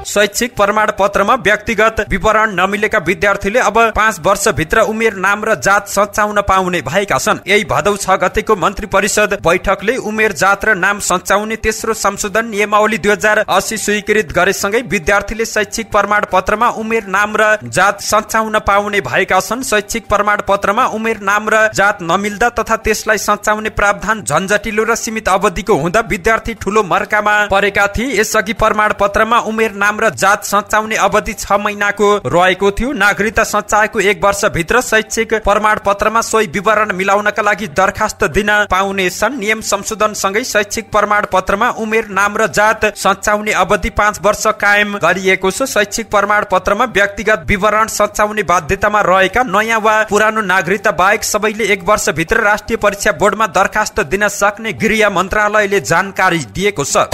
शैक्षिक प्रमाण पत्रमा व्यक्तिगत विवरण नमिलेका विद्यार्थीले अब 5 वर्षभित्र उमेर, नाम र जात सच्याउन पाउने भएका छन्। यही भदौ 6 गतेको मन्त्री परिषद बैठकले उमेर, जात र नाम सच्याउने तेस्रो संशोधन नियमावली 2080 स्वीकृत गरेसँगै विद्यार्थीले शैक्षिक प्रमाण पत्रमा उमेर, नाम र जात सच्याउन पाउने भएका छन्। शैक्षिक प्रमाण पत्रमा उमेर, नाम र जात नमिल्दा तथा त्यसलाई सच्याउने प्रावधान झन्झटिलो र सीमित अवधिको हुँदा विद्यार्थी ठूलो मर्कामा परेका थिए। यसअघि प्रमाण पत्रमा उमेर, नाम र जात सच्याउने अवधि 6 महिनाको रहेको थियो। नागरिकता सच्याएको 1 वर्षभित्र शैक्षिक प्रमाण पत्रमा सोही विवरण मिलाउनका लागि दरखास्त दिन पाउनेछन्। नियम संशोधन सँगै शैक्षिक प्रमाण पत्रमा उमेर, नाम र जात सच्याउने अवधि 5 वर्ष कायम गरिएको छ। शैक्षिक प्रमाण पत्रमा व्यक्तिगत विवरण सच्याउने बाध्यतामा रहेका नयाँ वा पुरानो नागरिकता बाहेक सबैले 1 वर्षभित्र राष्ट्रिय परीक्षा बोर्डमा दरखास्त दिन सक्ने गृह मन्त्रालयले जानकारी दिएको छ।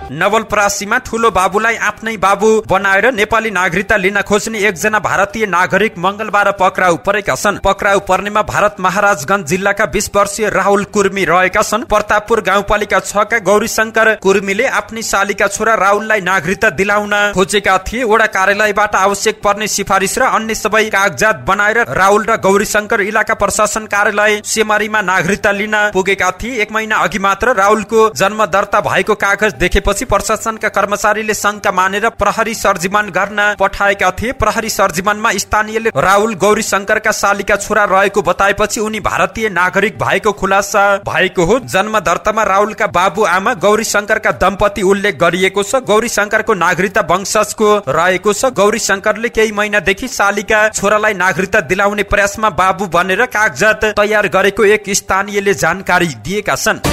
नवलपरासीमा ठूलो बाबुलाई आफ्नै बाबु बनाएर नेपाली नागरिकता लिन खोज्ने एकजना भारतीय नागरिक मंगलबार पक्राउ परेका छन्। पक्राउ पर्नेमा भारत महाराजगञ्ज जिल्लाका 20 वर्षीय राहुल कुर्मी रहेका छन्। प्रतापपुर गाउँपालिका 6 का गौरीशंकर कुर्मीले आफ्नी शालीका छोरा राहुललाई नागरिकता दिलाउन खोजेका थिए। वडा कार्यालयबाट आवश्यक पर्ने सिफारिस र अन्य सबै कागजात बनाएर राहुल र गौरीशंकर इलाका प्रशासन कार्यालय सेमरीमा नागरिकता लिन पुगेका थिए। 1 महिना अघि मात्र राहुलको जन्म दर्ता भएको कागज देखेपछि प्रशासनका कर्मचारीले शंका मानेर प्रहरी सर्जिमन गर्न पठाएका थिए। प्रहरी सर्जिमनमा स्थानीयले राहुल गौरीशंकरका शालीका छोरा रहेको बताएपछि उनी भारतीय नागरिक भएको खुलासा भएको हो। जन्म दर्तामा राहुलका बाबु आमा गौरीशंकरका दम्पति उल्लेख गरिएको छ। गौरीशंकरको नागरिकता वंशजको रहेको छ। गौरीशंकरले केही महिनादेखि शालीका छोरालाई नागरिकता दिलाउने प्रयासमा बाबु बनेर कागजात तयार गरेको एक स्थानीयले जानकारी दिएका छन्।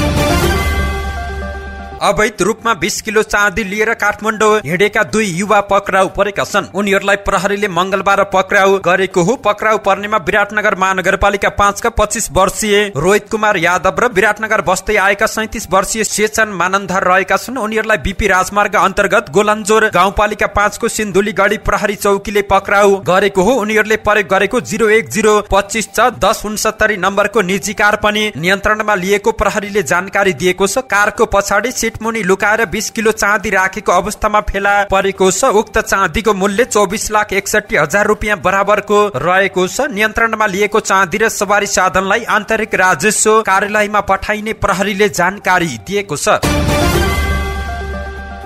अवैध रूपमा 20 किलो चाँदी लिएर काठमाडौँ हिँडेका 2 युवा पक्राउ परेका छन्। उनीहरूलाई प्रहरीले मंगलबार पक्राउ गरेको हो। पक्राउ पर्नेमा विराटनगर महानगरपालिका 5 का 25 वर्षीय रोहित कुमार यादव र विराटनगर बस्दै आएका 37 वर्षीय सेचन मानन्धर रहेका छन्। उनीहरूलाई बीपी राजमार्ग अन्तर्गत गोलन्जोर गाउँपालिका 5 को सिन्धुलीगढी प्रहरी चौकीले पक्राउ गरेको हो। उनीहरूले प्रयोग गरेको 01025 नम्बरको निजी कार पनि नियन्त्रणमा लिएको प्रहरीले जानकारी दिएको छ। कारको पछाडि मुनि लुकाएर 20 किलो चाँदी राखेको अवस्थामा फेला परेको छ। उक्त चाँदीको मूल्य 24,61,000 रुपियाँ बराबरको रहेको छ। नियन्त्रणमा लिएको चाँदी र सवारी साधनलाई आन्तरिक राजस्व कार्यालयमा पठाइने प्रहरीले जानकारी दिएको छ।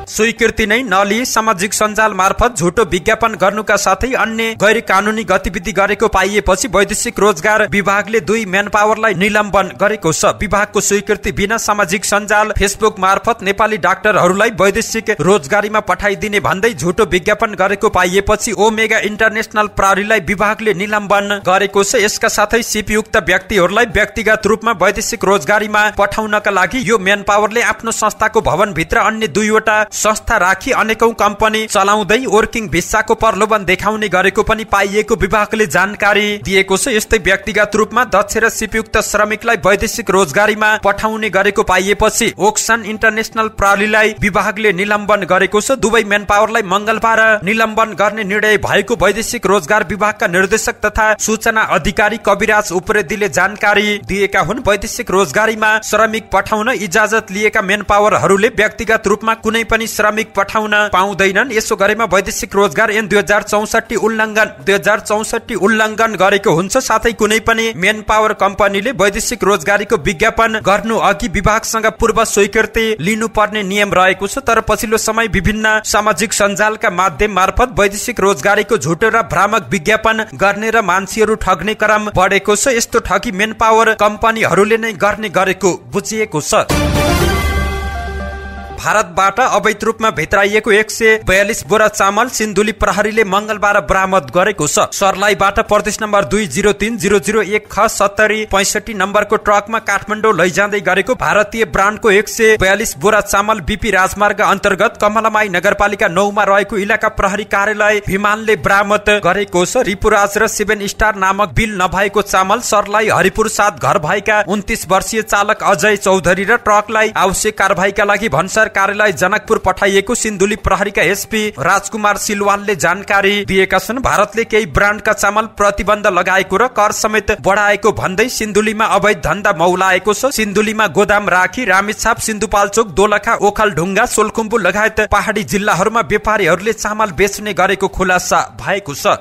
स्वीकृति नै नलिई सामाजिक सञ्जाल मार्फत झुटो विज्ञापन गर्नुका साथै अन्य गैर कानूनी गतिविधि गरेको पाइएपछि वैदेशिक रोजगार विभागले 2 म्यान पावरलाई निलम्बन गरेको छ। विभागको स्वीकृति बिना सामाजिक सञ्जाल फेसबुक मार्फत नेपाली डाक्टरहरूलाई वैदेशिक रोजगारीमा पठाइदिने भन्दै झुटो विज्ञापन गरेको पाइएपछि ओमेगा इन्टरनेशनल प्रहरीलाई विभागले निलम्बन गरेको छ। यसका साथै सिपयुक्त व्यक्तिहरूलाई व्यक्तिगत रूपमा वैदेशिक रोजगारीमा पठाउनका लागि यो म्यान पावरले आफ्नो संस्थाको भवनभित्र अन्य 2 वटा संस्था राखी अनेकौं कम्पनी चलाउँदै वर्किङ भिसाको प्रलोभन देखाउने गरेको पनि पाइएको विभागले जानकारी दिएको छ। यस्तै व्यक्तिगत रूपमा दक्ष र सिपयुक्त श्रमिकलाई वैदेशिक रोजगारीमा पठाउने गरेको पाइएपछि ओक्सन इन्टरनेशनल प्रहरीलाई विभागले निलम्बन गरेको छ। दुवै म्यान पावरलाई मंगलबार निलम्बन गर्ने निर्णय भएको वैदेशिक रोजगार विभागका निर्देशक तथा सूचना अधिकारी कविराज उप्रेतीले जानकारी दिएका हुन्। वैदेशिक रोजगारीमा श्रमिक पठाउन इजाजत लिएका म्यान पावरहरूले व्यक्तिगत रूपमा कुनै पनि श्रमिक पठाउन पाउँदैनन्। यसो गरेमा वैदेशिक रोजगार ऐन 2064 उल्लङ्घन गरेको हुन्छ। साथै कुनै पनि म्यान पावर कम्पनीले वैदेशिक रोजगारीको विज्ञापन गर्नु अघि विभागसँग पूर्व स्वीकृति लिनुपर्ने नियम रहेको छ। तर पछिल्लो समय विभिन्न सामाजिक सञ्जालका माध्यम मार्फत वैदेशिक रोजगारीको झुटो र भ्रामक विज्ञापन गर्ने र मान्छेहरू ठग्ने क्रम बढेको छ। यस्तो ठगी म्यान पावर कम्पनीहरूले नै गर्ने गरेको बुझिएको छ। भारतबाट अवैध रूपमा भित्राइएको 142 बोरा चामल सिन्धुली प्रहरीले मंगलबार बरामद गरेको छ। सर्लाहीबाट प्रदेश नम्बर 203001 ख 7065 नम्बरको ट्रकमा काठमाडौँ लैजाँदै गरेको भारतीय ब्रान्डको 142 बोरा चामल बीपी राजमार्ग अन्तर्गत कमलामाई नगरपालिका 9 मा रहेको इलाका प्रहरी कार्यालय भिमानले बरामद गरेको छ। रिपुराज र 7 स्टार नामक बिल नभएको चामल सर्लाही हरिपुर साथ घर भएका 29 वर्षीय चालक अजय चौधरी र ट्रकलाई आवश्यक कारबाहीका लागि भन्सार कार्यालय जनकपुर पठाइएको सिन्धुली प्रहरीका एसपी राजकुमार सिलवालले जानकारी दिएका छन्। भारतले केही ब्रान्डका चामल प्रतिबन्ध लगाएको र कर समेत बढाएको भन्दै सिन्धुलीमा अवैध धन्दा मौलाएको छ। सिन्धुलीमा गोदाम राखी रामेछाप सिन्धुपाल्चोक दोलखा ओखलढुङ्गा सोलखुम्बु लगायत पहाडी जिल्लाहरूमा व्यापारीहरूले चामल बेच्ने गरेको खुलासा भएको छ।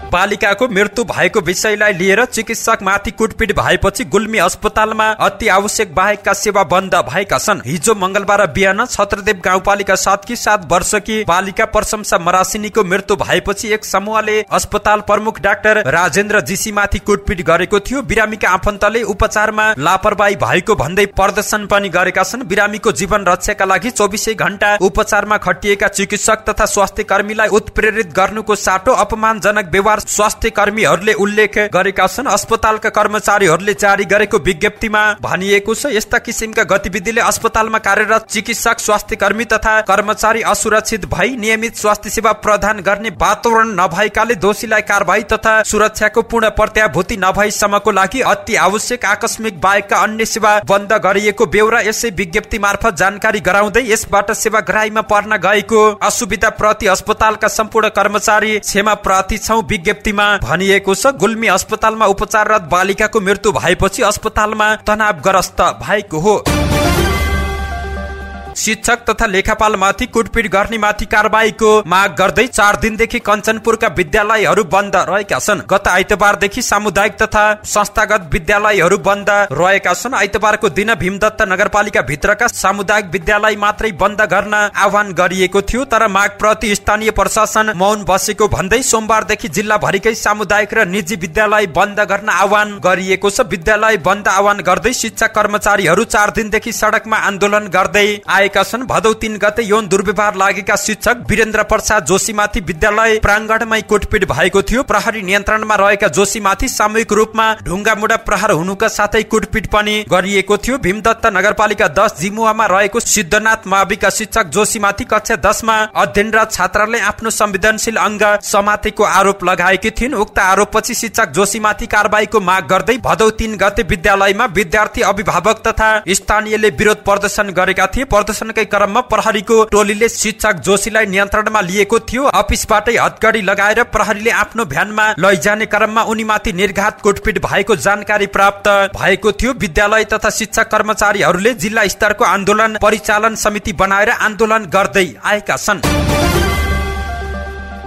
बालिकाको मृत्यु भएको विषयलाई लिएर चिकित्सक माथि कुटपिट भएपछि गुल्मी अस्पतालमा अति आवश्यक बाहेकका सेवा बन्द भएका छन्। हिजो मंगलबार बिहान छत्रदेव गाउँपालिका 7 की 7 वर्षकी बालिका प्रशंसा मरासिनीको मृत्यु भएपछि एक समूहले अस्पताल प्रमुख डाक्टर राजेन्द्र जीसी माथि कुटपिट गरेको थियो। बिरामीका आफन्तले उपचारमा लापरवाही भएको भन्दै प्रदर्शन पनि गरेका छन्। बिरामीको जीवन रक्षाका लागि 24 घण्टा उपचारमा खटिएका चिकित्सक तथा स्वास्थ्य कर्मीलाई उत्प्रेरित गर्नुको साटो अपमानजनक व्यवहार स्वास्थ्य कर्मीहरूले उल्लेख गरेका छन्। अस्पतालका कर्मचारीहरूले जारी गरेको विज्ञप्तिमा भनिएको छ, यस्ता किसिमका गतिविधिले अस्पतालमा कार्यरत चिकित्सक स्वास्थ्य कर्मी तथा कर्मचारी असुरक्षित भई नियमित स्वास्थ्य सेवा प्रदान गर्ने वातावरण नभएकाले दोषीलाई कारबाही तथा सुरक्षाको पूर्ण प्रत्याभूति नभएसम्मको लागि अति आवश्यक आकस्मिक बाहेकका अन्य सेवा बन्द गरिएको बेहोरा यसै विज्ञप्ति मार्फत जानकारी गराउँदै यसबाट सेवाग्राहीमा पर्न गएको असुविधा प्रति अस्पतालका सम्पूर्ण कर्मचारी क्षमा प्रार्थी छौं विज्ञप्तिमा भनिएको छ। गुल्मी अस्पतालमा उपचाररत बालिकाको मृत्यु भएपछि अस्पतालमा तनावग्रस्त भएको हो। शिक्षक तथा लेखापालमाथि कुटपिट गर्ने माथि कारबाहीको माग गर्दै 4 दिनदेखि कञ्चनपुरका विद्यालयहरू बन्द रहेका छन्। गत आइतबारदेखि सामुदायिक तथा संस्थागत विद्यालयहरू बन्द रहेका छन्। आइतबारको दिन भीमदत्त नगरपालिका भित्रका सामुदायिक विद्यालय मात्रै बन्द गर्न आह्वान गरिएको थियो, तर माग प्रति स्थानीय प्रशासन मौन बसेको भन्दै सोमबारदेखि जिल्लाभरिकै सामुदायिक र निजी विद्यालय बन्द गर्न आह्वान गरिएको छ। विद्यालय बन्द आह्वान गर्दै शिक्षा कर्मचारीहरू 4 दिनदेखि सडकमा आन्दोलन गर्दै भदौ 3 गते यौन दुर्व्यवहार लागेका शिक्षक वीरेन्द्र प्रसाद जोशीमाथि विद्यालय प्राङ्गणमै कुटपिट भएको थियो। प्रहरी नियन्त्रणमा रहेका जोशीमाथि सामूहिक रूपमा ढुङ्गामुढा प्रहार हुनुका साथै कुटपिट पनि गरिएको थियो। भीमदत्त नगरपालिका 10 जिमुवामा रहेको सिद्धनाथ माविका शिक्षक जोशीमाथि कक्षा 10 मा अध्ययनरत छात्राले आफ्नो संवेदनशील अंग समातेको आरोप लगाएकी थिइन्। उक्त आरोपपछि शिक्षक जोशीमाथि कारबाहीको माग गर्दै भदौ 3 गते विद्यालयमा विद्यार्थी अभिभावक तथा स्थानीयले विरोध प्रदर्शन गरेका थिए। प्रदर्शनकै क्रममा प्रहरीको टोलीले शिक्षक जोशीलाई नियन्त्रणमा लिएको थियो। अफिसबाटै हतकडी लगाएर प्रहरीले आफ्नो भ्यानमा लैजाने क्रममा उनीमाथि निर्घात कुटपिट भएको जानकारी प्राप्त भएको थियो। विद्यालय तथा शिक्षक कर्मचारीहरूले जिल्ला स्तरको आन्दोलन परिचालन समिति बनाएर आन्दोलन गर्दै आएका छन्।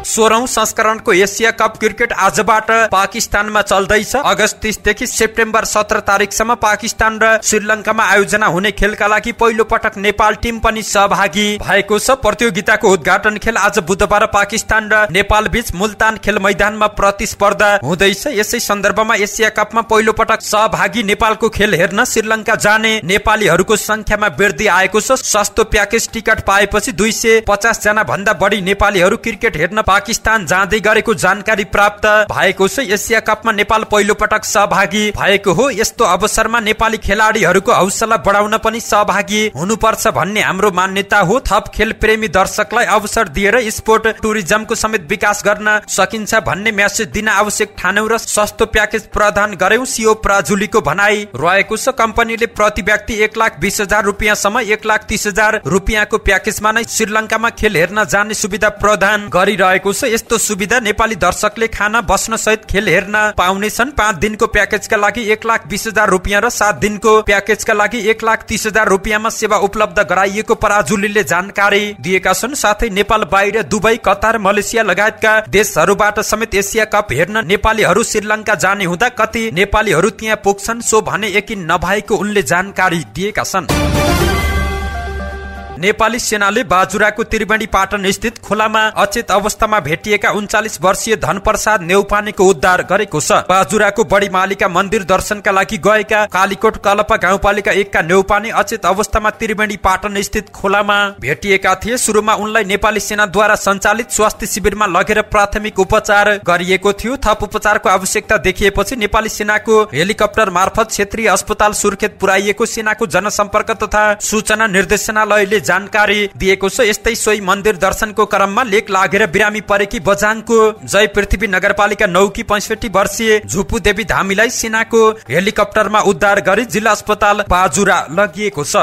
16औं संस्करणको एसिया कप क्रिकेट आजबाट पाकिस्तानमा चल्दैछ। अगस्त 30 देखि सेप्टेम्बर 17 तारिकसम्म पाकिस्तान र श्रीलङ्कामा आयोजना हुने खेलका लागि पहिलो पटक नेपाल टिम पनि सहभागी भएको छ। प्रतियोगिताको उद्घाटन खेल आज बुधबार पाकिस्तान र नेपाल बीच मुल्तान खेल मैदानमा प्रतिस्पर्धा हुँदैछ। यसै सन्दर्भमा एसिया कपमा पहिलो पटक सहभागी नेपालको खेल हेर्न श्रीलङ्का जाने नेपालीहरूको संख्यामा वृद्धि आएको छ। सस्तो प्याकेज टिकट पाएपछि 250 जना भन्दा बढी नेपालीहरू क्रिकेट हेर्न पाकिस्तान जाँदै गरेको जानकारी प्राप्त भएको छ। एसिया कपमा नेपाल पहिलो पटक सहभागी भएको हो। यस्तो अवसरमा नेपाली खेलाडीहरूको हौसला बढाउन पनि सहभागी हुनुपर्छ भन्ने हाम्रो मान्यता हो। थप खेल प्रेमी दर्शकलाई अवसर दिएर स्पोर्ट टुरिज्मको समेत विकास गर्न सकिन्छ भन्ने मेसेज दिन आवश्यक ठान्यौं र सस्तो प्याकेज प्रदान गर्यौं, सीओ प्राजुलीको भनाई रहेको छ। कम्पनीले प्रति व्यक्ति 1,20,000 रुपियाँसम्म 1,30,000 रुपियाँको प्याकेजमा नै श्रीलङ्कामा खेल हेर्न जाने सुविधा प्रदान गरिरहेको छ। यस्तो सुविधा नेपाली दर्शकले खाना बस्न सहित खेल हेर्न पाउनेछन्। 5 दिनको प्याकेजका लागि 1,20,000 रुपियाँ र 7 दिनको प्याकेजका लागि 1,30,000 रुपियाँमा सेवा उपलब्ध गराइएको पराजुलीले जानकारी दिएका छन्। साथै नेपाल बाहिर दुबई, कतार, मलेसिया लगायतका देशहरूबाट समेत एसिया कप हेर्न नेपालीहरू श्रीलङ्का जाने हुँदा कति नेपालीहरू त्यहाँ पुग्छन् सो भने यकिन नभएको उनले जानकारी दिएका छन्। नेपाली सेनाले बाजुराको त्रिवेणी पाटन स्थित खोलामा अचेत अवस्थामा भेटिएका 39 वर्षीय धनप्रसाद नेउपानेको उद्धार गरेको छ। बाजुराको बडीमालिका मन्दिर दर्शनका लागि गएका कालीकोट कलपा गाउँपालिका 1 का नेउपाने अचेत अवस्थामा त्रिवेणी पाटन स्थित खोलामा भेटिएका थिए। सुरुमा उनलाई नेपाली सेनाद्वारा सञ्चालित स्वास्थ्य शिविरमा लगेर प्राथमिक उपचार गरिएको थियो। थप उपचारको आवश्यकता देखिएपछि नेपाली सेनाको हेलिकप्टर मार्फत क्षेत्रीय अस्पताल सुर्खेत पुर्याइएको सेनाको जनसम्पर्क तथा सूचना निर्देशनालयले जानकारी दिएको छ। यस्तै सोही मन्दिर दर्शनको क्रममा लेक लागेर बिरामी परेकी बझाङको जय पृथ्वी नगरपालिका 9 की 65 वर्षीय झुपु देवी धामीलाई सेनाको हेलिकप्टरमा उद्धार गरी जिल्ला अस्पताल बाजुरा लगिएको छ।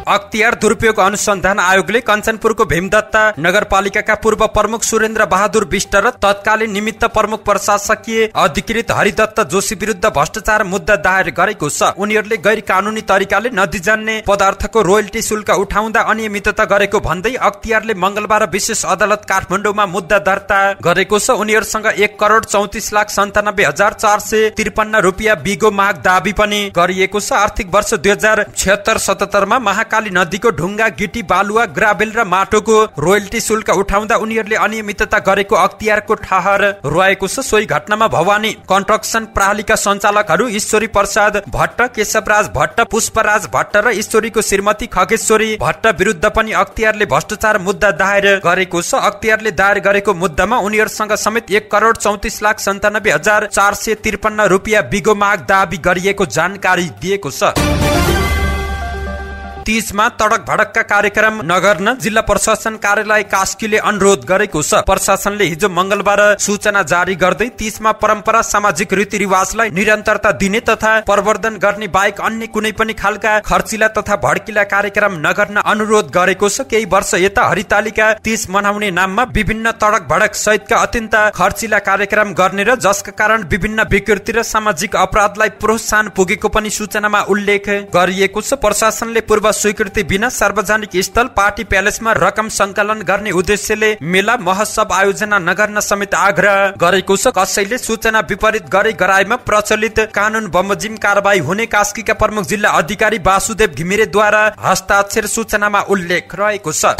अख्तियार दुरुपयोग अनुसन्धान आयोगले कञ्चनपुरको भीमदत्ता नगरपालिकाका पूर्व प्रमुख सुरेन्द्र बहादुर विष्ट र तत्कालीन निमित्त प्रमुख प्रशासकीय अधिकृत हरिदत्त जोशी विरुद्ध भ्रष्टाचार मुद्दा दायर गरेको छ। उनीहरूले गैर कानूनी तरिकाले नदी जन्ने पदार्थको रोयल्टी शुल्क उठाउँदा अनियमितता गरेको भन्दै अख्तियारले मंगलबार विशेष अदालत काठमाडौँमा मुद्दा दर्ता गरेको छ। उनीहरूसँग 1,34,97,453 रुपियाँ बिगो माग दाबी पनि गरिएको छ। आर्थिक वर्ष 2076-77 मा महाकाली नदीको ढुङ्गा गिटी बालुवा ग्राभेल र माटोको रोयल्टी शुल्क उठाउँदा उनीहरूले अनियमितता गरेको अख्तियारको ठहर रहेको छ। सोही घटनामा भवानी कन्स्ट्रक्सन प्रणालीका सञ्चालकहरू ईश्वरी प्रसाद भट्ट, केशवराज भट्ट, पुष्पराज भट्ट र ईश्वरीको श्रीमती खगेश्वरी भट्ट विरुद्ध पनि अख्तियारले भ्रष्टाचार मुद्दा दायर गरेको छ। अख्तियारले दायर गरेको मुद्दामा उनीहरूसँग समेत 1,34,97,453 रुपियाँ बिगो माग दाबी गरिएको जानकारी दिएको छ। 30 मा तडक भडकका कार्यक्रम नगर्न जिल्ला प्रशासन कार्यालय कास्कीले अनुरोध गरेको छ। प्रशासनले हिजो मंगलबार सूचना जारी गर्दै 30 मा परम्परा सामाजिक रीतिरिवाजलाई निरन्तरता दिने तथा प्रवर्धन गर्ने बाहेक अन्य कुनै पनि खालका खर्चिला तथा भड्किला कार्यक्रम नगर्न अनुरोध गरेको छ। केही वर्ष यता हरितालिका 30 मनाउने नाममा विभिन्न तडक भडक सहितका अत्यन्त खर्चिला कार्यक्रम गर्ने र जसका कारण विभिन्न विकृति र सामाजिक अपराधलाई प्रोत्साहन पुगेको पनि सूचनामा उल्लेख गरिएको छ। प्रशासनले पूर्व स्वीकृति बिना सार्वजनिक स्थल पार्टी प्यालेसमा रकम संकलन गर्ने उद्देश्यले मेला महोत्सव आयोजना नगर्न समेत आग्रह गरेको छ। कसैले सूचना विपरीत गरे गराएमा प्रचलित कानून बमोजिम कारबाही हुने कास्कीका प्रमुख जिल्ला अधिकारी वासुदेव घिमिरेद्वारा हस्ताक्षर सूचनामा उल्लेख रहेको छ।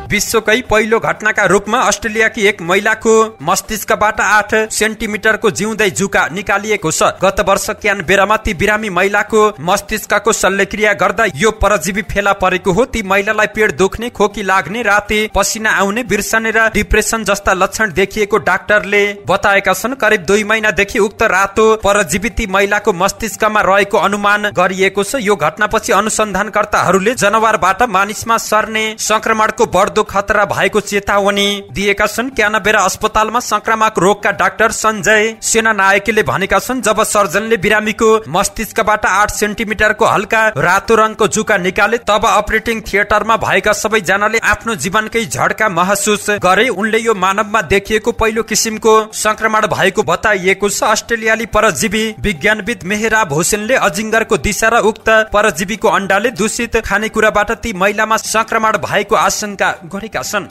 विश्वकै पहिलो घटनाका रूपमा अस्ट्रेलियाकी एक महिलाको मस्तिष्कबाट 8 सेन्टिमिटरको जिउँदै जुका निकालिएको छ। गत वर्ष क्यानबेरामा ती बिरामी महिलाको मस्तिष्कको शल्यक्रिया गर्दा यो परजीवी फेला परेको हो। ती महिलालाई पेट दुख्ने, खोकी लाग्ने, राति पसिना आउने, बिर्सने र डिप्रेसन जस्ता लक्षण देखिएको डाक्टरले बताएका छन्। करिब 2 महिनादेखि उक्त रातो परजीवी ती महिलाको मस्तिष्कमा रहेको अनुमान गरिएको छ। यो घटनापछि अनुसन्धानकर्ताहरूले जनावरबाट मानिसमा सर्ने संक्रमणको बढ्दो खतरा भएको चेतावनी दिएका छन्। क्यानबेरा अस्पतालमा संक्रामक रोगका डाक्टर सञ्जय सेनानायकले भनेका छन्, जब सर्जनले बिरामीको मस्तिष्कबाट 8 सेन्टिमिटरको हल्का रातो रङको जुका निकाले तब अपरेटिङ थिएटरमा भएका सबैजनाले आफ्नो जीवनकै झड्का महसुस गरे। उनले यो मानवमा देखिएको पहिलो किसिमको संक्रमण भएको बताइएको छ। अस्ट्रेलियाली परजीवी विज्ञानविद मेहराब हुसेनले अजिङ्गरको दिशा र उक्त परजीवीको अण्डाले दूषित खानेकुराबाट ती महिलामा संक्रमण भएको आशंका गरेका छन्।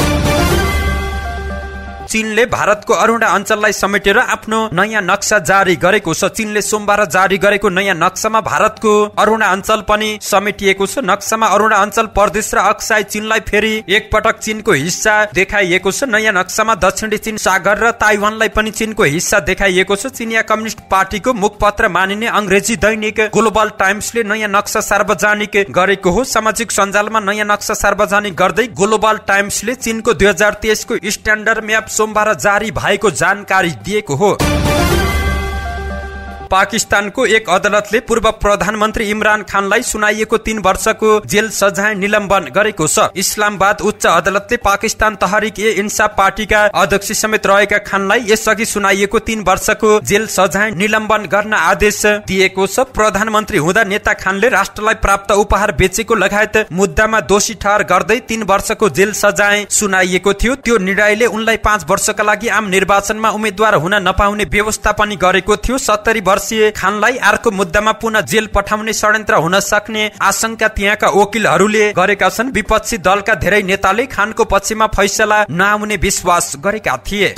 चीनले भारतको अरुणा अञ्चललाई समेटेर आफ्नो नयाँ नक्सा जारी गरेको छ। चीनले सोमबार जारी गरेको नयाँ नक्सामा भारतको अरुणा अञ्चल पनि समेटिएको छ। नक्सामा अरुणा अञ्चल प्रदेश र अक्साई चीनलाई फेरि एकपटक चीनको हिस्सा देखाइएको छ। नयाँ नक्सामा दक्षिणी चीन सागर र ताइवानलाई पनि चीनको हिस्सा देखाइएको छ। चीनिया कम्युनिस्ट पार्टीको मुखपत्र मानिने अंग्रेजी दैनिक ग्लोबल टाइम्सले नयाँ नक्सा सार्वजनिक गरेको हो। सामाजिक सञ्जालमा नयाँ नक्सा सार्वजनिक गर्दै ग्लोबल टाइम्सले चीनको 2023 को स्ट्यान्डर्ड म्याप सोमबार जारी भएको जानकारी दिएको हो। पाकिस्तानको एक अदालतले पूर्व प्रधानमन्त्री इमरान खानलाई सुनाइएको 3 वर्षको जेल सजाय निलम्बन गरेको छ। इस्लामाबाद उच्च अदालतले पाकिस्तान तहरिक ए इन्साफ पार्टीका अध्यक्ष समेत रहेका खानलाई यसअघि सुनाइएको 3 वर्षको जेल सजाय निलम्बन गर्न आदेश दिएको छ। प्रधानमन्त्री हुँदा नेता खानले राष्ट्रलाई प्राप्त उपहार बेचेको लगायत मुद्दामा दोषी ठहर गर्दै 3 वर्षको जेल सजाय सुनाइएको थियो। त्यो निर्णयले उनलाई 5 वर्षका लागि आम निर्वाचनमा उम्मेद्वार हुन नपाउने व्यवस्था पनि गरेको थियो। 70 वर्षीय खानलाई अर्को मुद्दामा पुनः जेल पठाउने षड्यन्त्र हुन सक्ने आशंका त्यहाँका वकिलहरूले गरेका छन्। विपक्षी दलका धेरै नेताले खानको पक्षमा फैसला नआउने विश्वास गरेका थिए।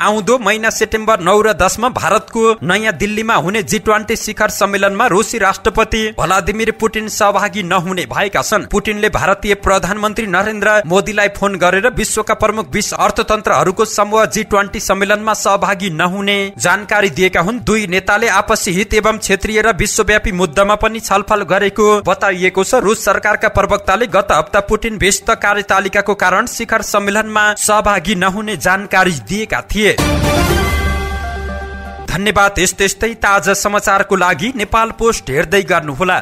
आउँदो महिना सेप्टेम्बर 9 र 10 मा भारतको नयाँ दिल्लीमा हुने G20 शिखर सम्मेलनमा रुसी राष्ट्रपति भ्लादिमिर पुटिन सहभागी नहुने भएका छन्। पुटिनले भारतीय प्रधानमन्त्री नरेन्द्र मोदीलाई फोन गरेर विश्वका प्रमुख 20 अर्थतन्त्रहरूको समूह G20 सम्मेलनमा सहभागी नहुने जानकारी दिएका हुन्। दुई नेताले आपसी हित एवं क्षेत्रीय र विश्वव्यापी मुद्दामा पनि छलफल गरेको बताइएको छ। रुस सरकारका प्रवक्ताले गत हप्ता पुटिन व्यस्त कार्यतालिकाको कारण शिखर सम्मेलनमा सहभागी नहुने जानकारी दिएका थिए। धन्यवाद। यस्तै ताजा समाचारको लागि नेपाल पोस्ट हेर्दै गर्नुहोला।